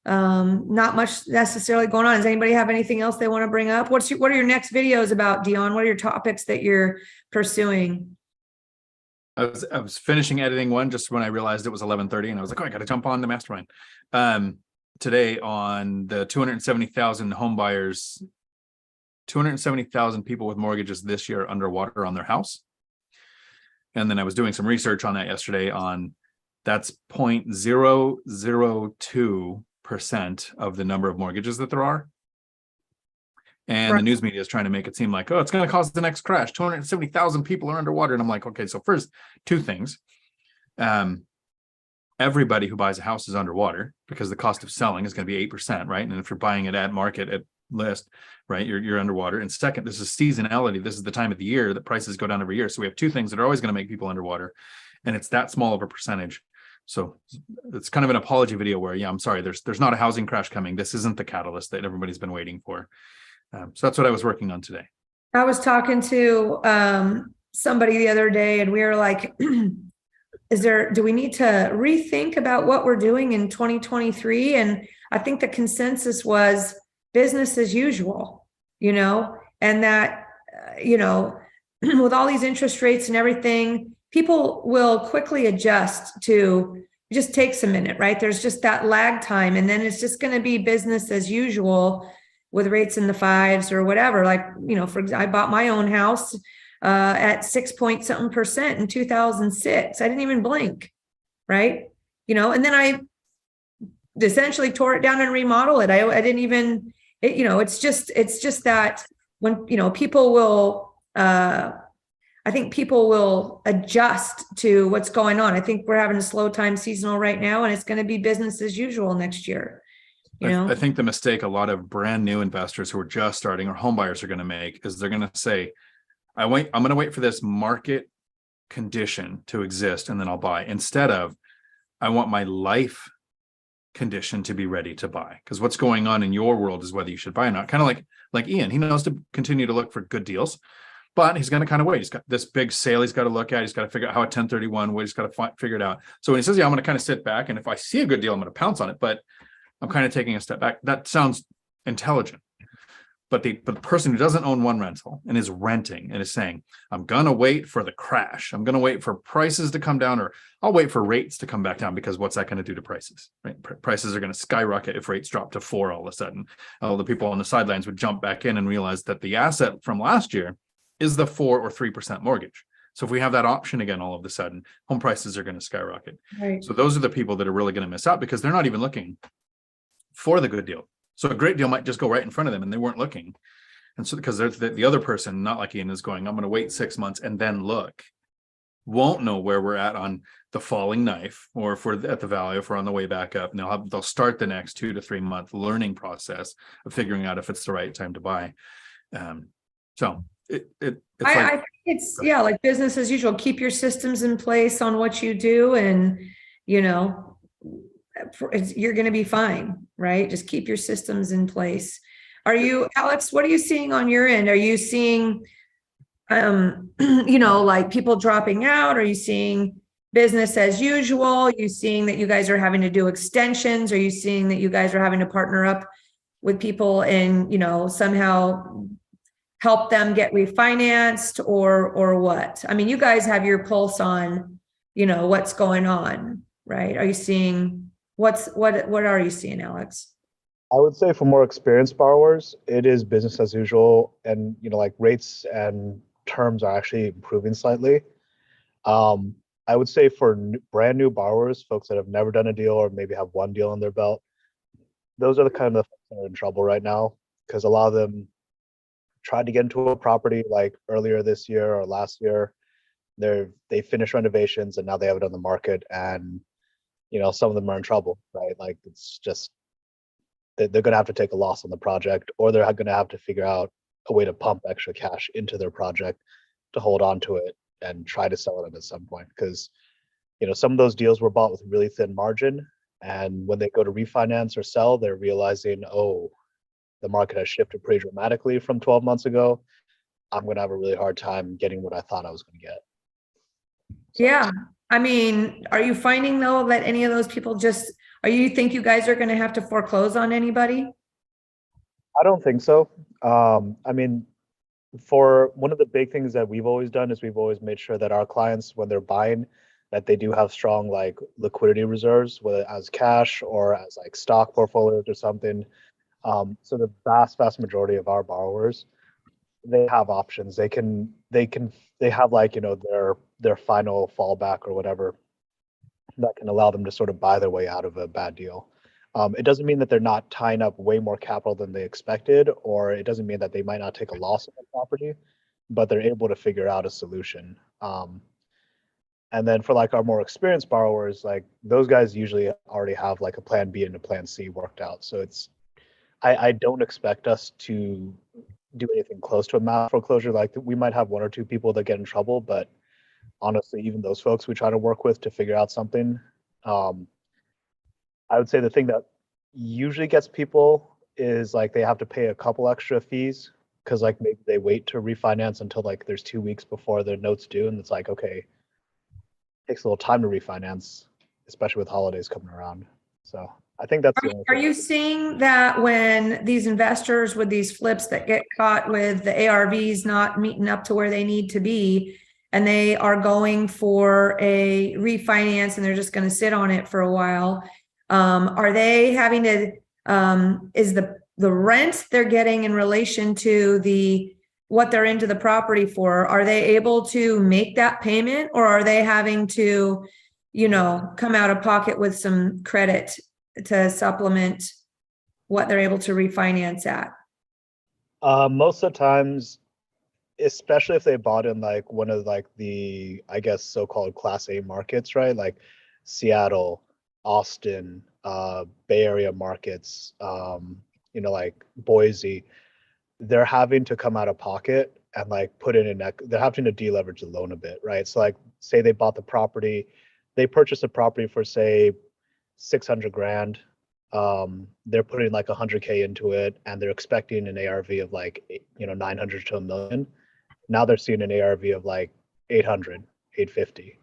not much necessarily going on. Does anybody have anything else they want to bring up? What are your next videos about, Dion? What are your topics that you're pursuing? I was finishing editing one just when I realized it was 11:30 and I was like, oh, I got to jump on the Mastermind. Today on the 270,000 home buyers, 270,000 people with mortgages this year underwater on their house. And then I was doing some research on that yesterday on that's 0.002% of the number of mortgages that there are. And the news media is trying to make it seem like, oh, it's going to cause the next crash. 270,000 people are underwater. And I'm like, okay, so first, 2 things. Everybody who buys a house is underwater because the cost of selling is going to be 8%, right? And if you're buying it at market, at list, right, you're underwater. And second, this is seasonality. This is the time of the year that prices go down every year. So we have 2 things that are always going to make people underwater. And it's that small of a percentage. So it's kind of an apology video where, yeah, I'm sorry, there's not a housing crash coming. This isn't the catalyst that everybody's been waiting for. So that's what I was working on today. I was talking to somebody the other day and we were like, do we need to rethink about what we're doing in 2023? And I think the consensus was business as usual, you know, and that, you know, with all these interest rates and everything, people will quickly adjust to, it just takes a minute, right? There's just that lag time. And then it's just going to be business as usual with rates in the 5s or whatever. Like, you know, for example, I bought my own house at 6.something% in 2006. I didn't even blink, right? You know, and then I essentially tore it down and remodeled it. I didn't even, you know, it's just that when, people will, I think people will adjust to what's going on. I think we're having a slow time seasonal right now, and it's going to be business as usual next year. I think the mistake a lot of brand new investors who are just starting or home buyers are going to make is they're going to say, I'm going to wait for this market condition to exist and then I'll buy, instead of I want my life condition to be ready to buy. Because what's going on in your world is whether you should buy or not. Kind of like Ian, he knows to continue to look for good deals, but he's going to kind of wait. He's got this big sale he's got to look at. He's got to figure out how a 1031 would. He's got to figure it out. So when he says, yeah, I'm going to kind of sit back, and if I see a good deal, I'm going to pounce on it, but I'm kind of taking a step back. That sounds intelligent. But the person who doesn't own one rental and is renting and is saying, I'm going to wait for the crash. I'm going to wait for prices to come down, or I'll wait for rates to come back down, because what's that going to do to prices, right? Prices are going to skyrocket if rates drop to 4 all of a sudden. All the people on the sidelines would jump back in and realize that the asset from last year is the 4 or 3% mortgage. So if we have that option again, all of a sudden, home prices are going to skyrocket. Right. So those are the people that are really going to miss out, because they're not even looking for the good deal. So a great deal might just go right in front of them and they weren't looking. And so because the other person, not like Ian, is going, I'm going to wait 6 months and then look, won't know where we're at on the falling knife, or if we're at the valley, if we're on the way back up. And they'll start the next 2 to 3 month learning process of figuring out if it's the right time to buy. So I think it's like business as usual. Keep your systems in place on what you do, and you're going to be fine, right? Just keep your systems in place. Alex, what are you seeing on your end? Are you seeing, like people dropping out? Are you seeing business as usual? Are you seeing that you guys are having to do extensions? Are you seeing that you guys are having to partner up with people and, somehow help them get refinanced, or what? I mean, you guys have your pulse on, what's going on, right? Are you seeing what are you seeing, Alex? I would say for more experienced borrowers, it is business as usual, and like rates and terms are actually improving slightly. I would say for brand new borrowers, folks that have never done a deal or maybe have one deal on their belt, those are the kind of folks that are in trouble right now, because a lot of them tried to get into a property like earlier this year or last year. They finished renovations and now they have it on the market, and some of them are in trouble, right? Like, it's just they're going to have to take a loss on the project, or they're going to have to figure out a way to pump extra cash into their project to hold on to it and try to sell it at some point. Because some of those deals were bought with really thin margin, and when they go to refinance or sell, they're realizing, oh, the market has shifted pretty dramatically from 12 months ago. I'm going to have a really hard time getting what I thought I was going to get. So, yeah. I mean, are you finding though that any of those people you think you guys are going to have to foreclose on anybody? I don't think so. I mean, for one of the big things that we've always done is we've always made sure that our clients, when they're buying, that they do have strong like liquidity reserves, whether as cash or as like stock portfolios or something. So the vast majority of our borrowers, they have options. They have like, their final fallback or whatever that can allow them to sort of buy their way out of a bad deal. It doesn't mean that they're not tying up way more capital than they expected, or it doesn't mean that they might not take a loss on the property, but they're able to figure out a solution. And then for like our more experienced borrowers, like those guys usually already have like a plan B and a plan C worked out. So I don't expect us to do anything close to a mass foreclosure. Like, we might have 1 or 2 people that get in trouble, but honestly, even those folks we try to work with to figure out something. I would say the thing that usually gets people is like they have to pay a couple extra fees, because like maybe they wait to refinance until like there's 2 weeks before their note's due, and it's like, okay, it takes a little time to refinance, especially with holidays coming around. So I think that's are you seeing that when these investors with these flips that get caught with the ARVs not meeting up to where they need to be, and they are going for a refinance and they're just going to sit on it for a while, are they having to, is the rent they're getting in relation to what they're into the property for, are they able to make that payment, or are they having to, come out of pocket with some credit to supplement what they're able to refinance at? Most of the times, especially if they bought in like one of like the, I guess, so-called Class A markets, right? Like Seattle, Austin, Bay Area markets, like Boise, they're having to come out of pocket and like put in they're having to deleverage the loan a bit, right? So like say they bought the property, they purchased a property for say 600 grand. They're putting like 100K into it and they're expecting an ARV of like 900 to $1 million. Now they're seeing an ARV of like 800, 850.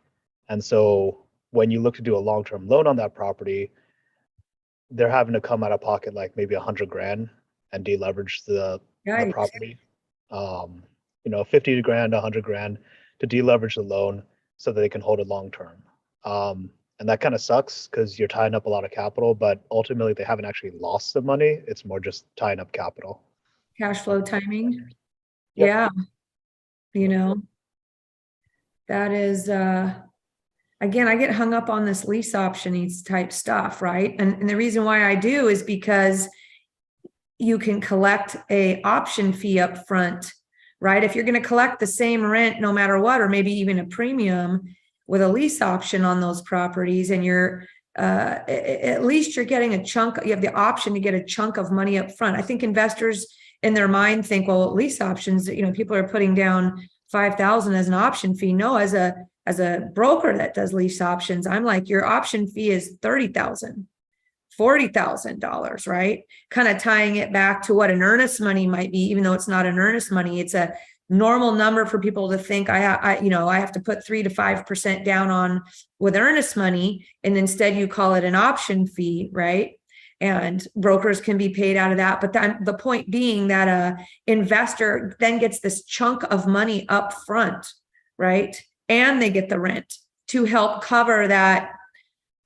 And so when you look to do a long-term loan on that property, they're having to come out of pocket like maybe 100 grand and deleverage the property. 50 grand, 100 grand to deleverage the loan so that they can hold it long-term. And that kind of sucks because you're tying up a lot of capital, but ultimately they haven't actually lost the money. It's more just tying up capital. Cash flow timing. Yep. Yeah. That is, again, I get hung up on this lease option type stuff, right? And the reason why I do is because you can collect a option fee up front, right? If you're going to collect the same rent no matter what, or maybe even a premium with a lease option on those properties, and you're at least you're getting a chunk, you have the option to get a chunk of money up front. I think investors in their mind think, well, lease options, people are putting down $5,000 as an option fee. No, as a broker that does lease options, I'm like, your option fee is $30,000, $40,000, right? Kind of tying it back to what an earnest money might be, even though it's not an earnest money. It's a normal number for people to think I have to put 3 to 5% down on with earnest money, and instead you call it an option fee, right? And brokers can be paid out of that. But the point being that a investor then gets this chunk of money up front, right? And they get the rent to help cover that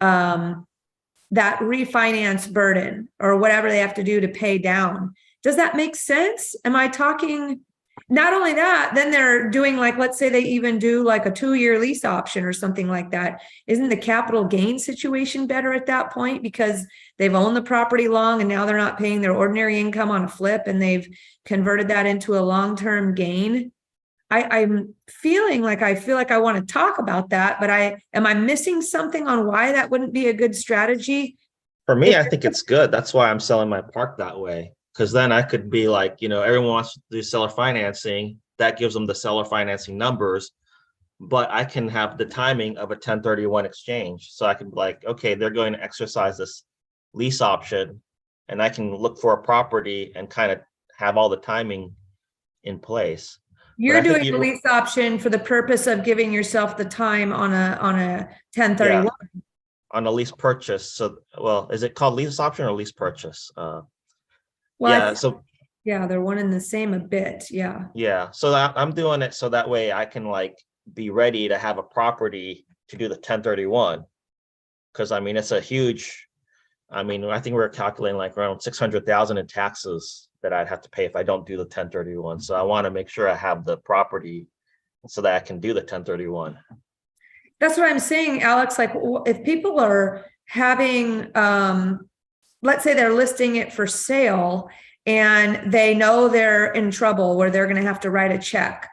that refinance burden or whatever they have to do to pay down. Does that make sense? Am I talking? Not only that, then they're doing like, let's say they even do like a 2-year lease option or something like that. Isn't the capital gain situation better at that point because they've owned the property long and now they're not paying their ordinary income on a flip and they've converted that into a long-term gain? I'm feeling like I want to talk about that, but am I missing something on why that wouldn't be a good strategy? For me, I think it's good. That's why I'm selling my park that way. Because then I could be like, everyone wants to do seller financing. That gives them the seller financing numbers. But I can have the timing of a 1031 exchange. So I can be like, okay, they're going to exercise this lease option. And I can look for a property and kind of have all the timing in place. You're doing the lease option for the purpose of giving yourself the time on a 1031. Yeah, on a lease purchase. So, well, is it called lease option or lease purchase? They're one and the same a bit. Yeah. So I'm doing it so that way I can like be ready to have a property to do the 1031. Because it's a huge, I think we're calculating like around 600,000 in taxes that I'd have to pay if I don't do the 1031. So I want to make sure I have the property so that I can do the 1031. That's what I'm saying, Alex. Like if people are having, let's say they're listing it for sale and they know they're in trouble where they're going to have to write a check.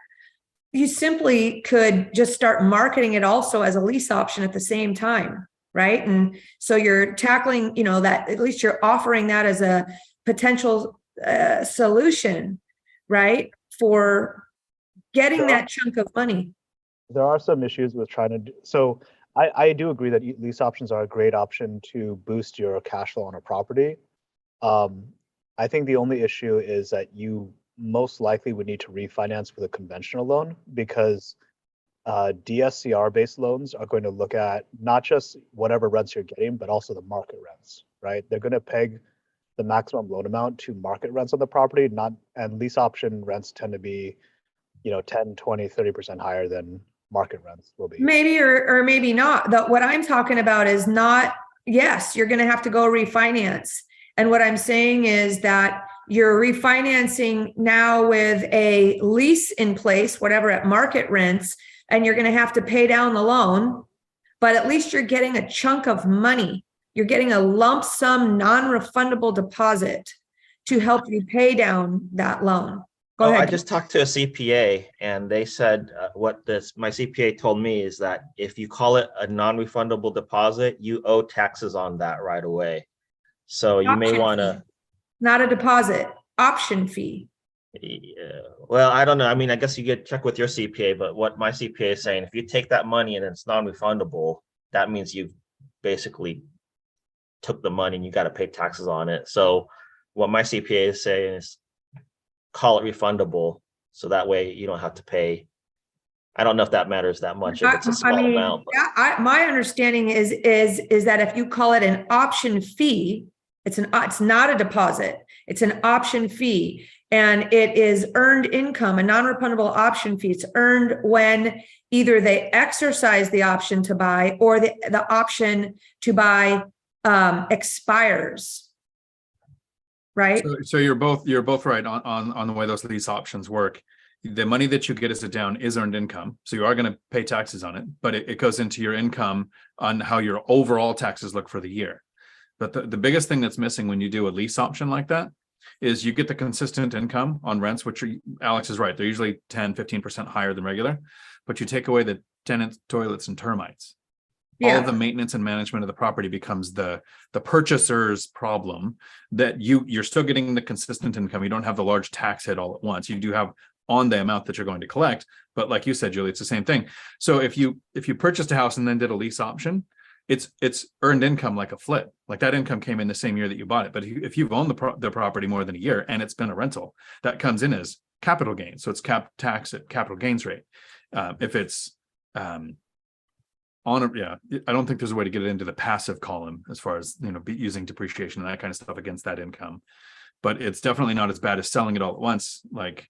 You simply could just start marketing it also as a lease option at the same time, right? And so you're tackling, that at least you're offering that as a potential solution, right? For getting that chunk of money. There are some issues with trying to do, so I do agree that lease options are a great option to boost your cash flow on a property. I think the only issue is that you most likely would need to refinance with a conventional loan because DSCR-based loans are going to look at not just whatever rents you're getting, but also the market rents, right? They're going to peg the maximum loan amount to market rents on the property, and lease option rents tend to be, 10, 20, 30% higher than market rents will be. Maybe or maybe not. What I'm talking about is not, yes, you're going to have to go refinance. And what I'm saying is that you're refinancing now with a lease in place, whatever at market rents, and you're going to have to pay down the loan, but at least you're getting a chunk of money. You're getting a lump sum non-refundable deposit to help you pay down that loan. Go Oh, ahead. I just talked to a CPA and they said my CPA told me is that if you call it a non-refundable deposit, you owe taxes on that right away. So you may want to. Not a deposit, option fee. Yeah. Well, I don't know. I mean, I guess you could check with your CPA, but what my CPA is saying, if you take that money and it's non-refundable, that means you've basically took the money and you got to pay taxes on it. So what my CPA is saying is call it refundable. So that way you don't have to pay. I don't know if that matters that much. If it's a small amount. Yeah, my understanding is that if you call it an option fee, it's not a deposit. It's an option fee. And it is earned income, a non-refundable option fee. It's earned when either they exercise the option to buy or the option to buy expires. Right. So you're both right on the way those lease options work. The money that you get as a down is earned income. So you are going to pay taxes on it, but it goes into your income on how your overall taxes look for the year. But the biggest thing that's missing when you do a lease option like that is you get the consistent income on rents, which Alex is right. They're usually 10, 15% higher than regular, but you take away the tenants, toilets, and termites. Yeah. All of the maintenance and management of the property becomes the purchaser's problem. That you're still getting the consistent income. You don't have the large tax hit all at once. You do have on the amount that you're going to collect, but like you said, Julie, it's the same thing. So if you purchased a house and then did a lease option, it's earned income like a flip. Like that income came in the same year that you bought it. But if you've owned the property more than a year and it's been a rental, that comes in as capital gains. So it's tax at capital gains rate. If it's I don't think there's a way to get it into the passive column as far as using depreciation and that kind of stuff against that income. But it's definitely not as bad as selling it all at once, like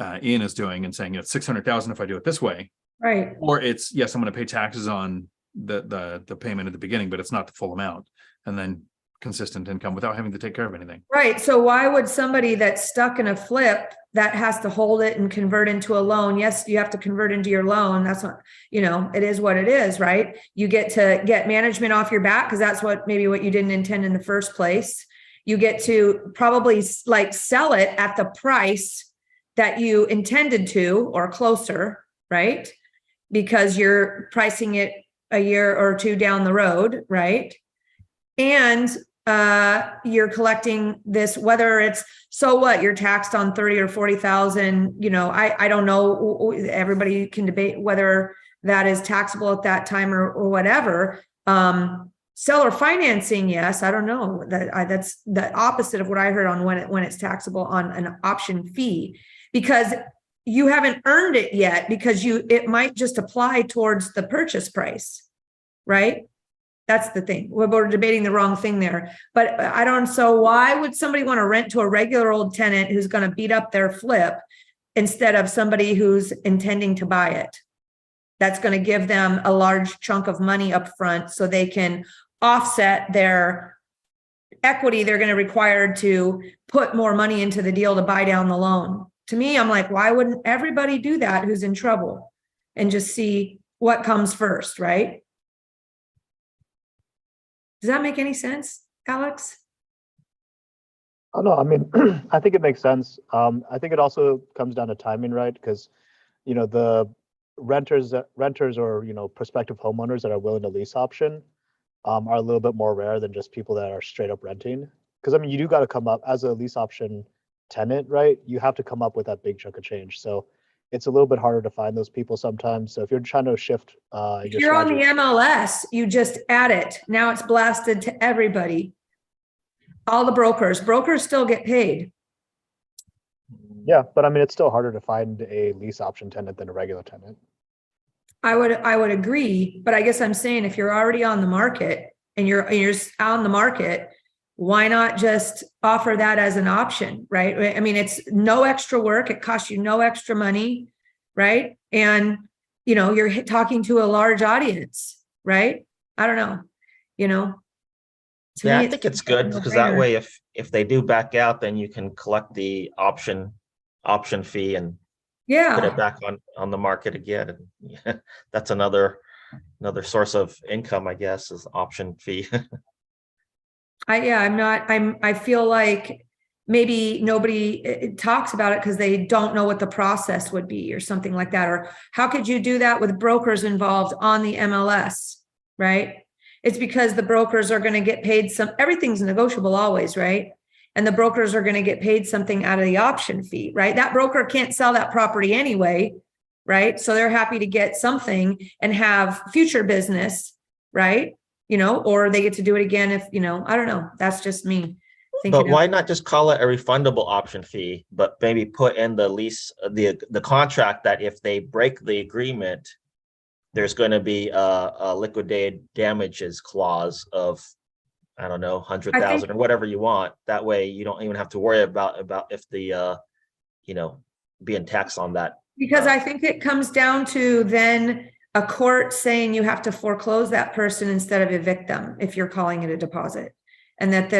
Ian is doing and saying it's 600,000 if I do it this way. Right. Or it's yes, I'm going to pay taxes on the payment at the beginning, but it's not the full amount, and then consistent income without having to take care of anything. Right. So why would somebody that's stuck in a flip that has to hold it and convert into a loan? Yes, you have to convert into your loan. That's not, it is what it is, right? You get to get management off your back because that's maybe what you didn't intend in the first place. You get to probably like sell it at the price that you intended to or closer, right? Because you're pricing it a year or two down the road, right? And you're collecting this, whether it's, so what, you're taxed on 30 or 40,000, I don't know, everybody can debate whether that is taxable at that time or whatever. Seller financing, yes, I don't know, that's the opposite of what I heard on when it's taxable on an option fee, because you haven't earned it yet, because it might just apply towards the purchase price, right? That's the thing. We're debating the wrong thing there. But so why would somebody want to rent to a regular old tenant who's going to beat up their flip instead of somebody who's intending to buy it? That's going to give them a large chunk of money up front so they can offset their equity they're going to require to put more money into the deal to buy down the loan. To me, I'm like, why wouldn't everybody do that who's in trouble and just see what comes first, right? Does that make any sense, Alex? Oh, no, I mean, I think it makes sense. I think it also comes down to timing, right? Because, the renters or, prospective homeowners that are willing to lease option are a little bit more rare than just people that are straight up renting. Because, I mean, you do got to come up as a lease option tenant, right? You have to come up with that big chunk of change. So it's a little bit harder to find those people sometimes. So if you're trying to shift, if you're on the MLS, you just add it. Now it's blasted to everybody. All the brokers still get paid. Yeah, but I mean, it's still harder to find a lease option tenant than a regular tenant. I would agree, but I guess I'm saying if you're already on the market and you're on the market, why not just offer that as an option, right? I mean, it's no extra work. It costs you no extra money, right? And, you're talking to a large audience, right? I don't know, Yeah, I think it's good because that way, if they do back out, then you can collect the option fee and put it back on the market again. And that's another source of income, I guess, is option fee. I feel like maybe nobody talks about it because they don't know what the process would be or something like that. Or how could you do that with brokers involved on the MLS, right? It's because the brokers are going to get paid everything's negotiable always, right? And the brokers are going to get paid something out of the option fee, right? That broker can't sell that property anyway, right? So they're happy to get something and have future business, right? Or they get to do it again if, I don't know. That's just me. But why not just call it a refundable option fee, but maybe put in the lease, the contract that if they break the agreement, there's going to be a liquidated damages clause of, I don't know, 100,000 or whatever you want. That way you don't even have to worry about if the, being taxed on that. Because I think it comes down to then a court saying you have to foreclose that person instead of evict them if you're calling it a deposit. And that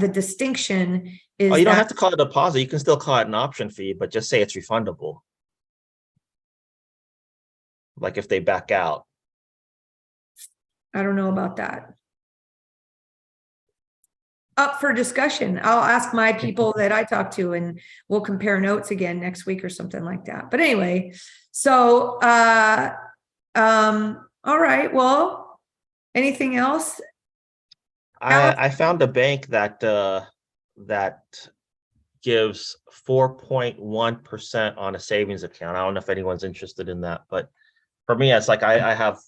the distinction is. Oh, you don't have to call it a deposit. You can still call it an option fee, but just say it's refundable. Like if they back out. I don't know about that. Up for discussion. I'll ask my people that I talk to and we'll compare notes again next week or something like that. But anyway, so all right. Well, anything else? I found a bank that gives 4.1% on a savings account. I don't know if anyone's interested in that, but for me, it's like I have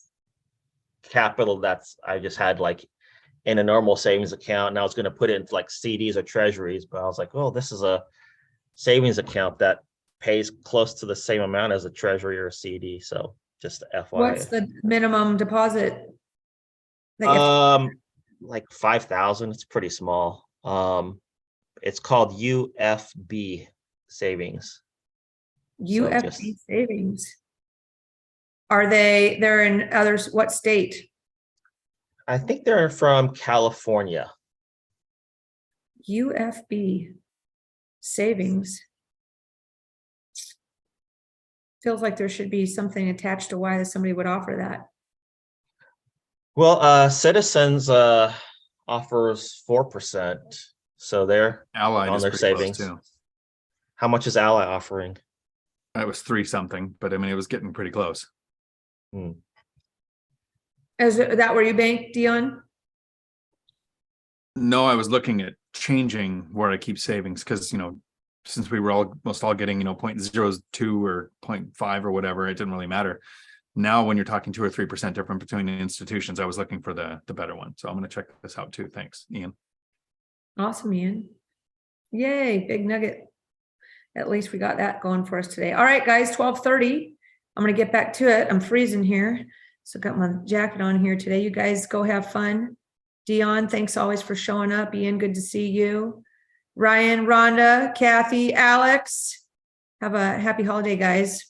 capital that's I just had like in a normal savings account, and I was going to put it into like CDs or treasuries, but I was like, oh, this is a savings account that pays close to the same amount as a treasury or a CD. So just FYI. What's the minimum deposit? Like 5,000. It's pretty small. It's called UFB savings. UFB savings. They're in others, what state? I think they're from California. UFB savings. Feels like there should be something attached to why somebody would offer that. Well, Citizens offers 4%, so they're Allied on is their pretty close, savings too. How much is Ally offering? That was 3 something, but I mean, it was getting pretty close. Is that where you bank, Dion? No, I was looking at changing where I keep savings because, since we were almost all getting, 0.02 or 0.5 or whatever, it didn't really matter. Now, when you're talking 2 or 3% different between the institutions, I was looking for the better one. So I'm going to check this out too. Thanks, Ian. Awesome, Ian. Yay, big nugget. At least we got that going for us today. All right, guys, 12:30. I'm going to get back to it. I'm freezing here. So got my jacket on here today. You guys go have fun. Dion, thanks always for showing up. Ian, good to see you. Ryan, Rhonda, Kathy, Alex. Have a happy holiday, guys.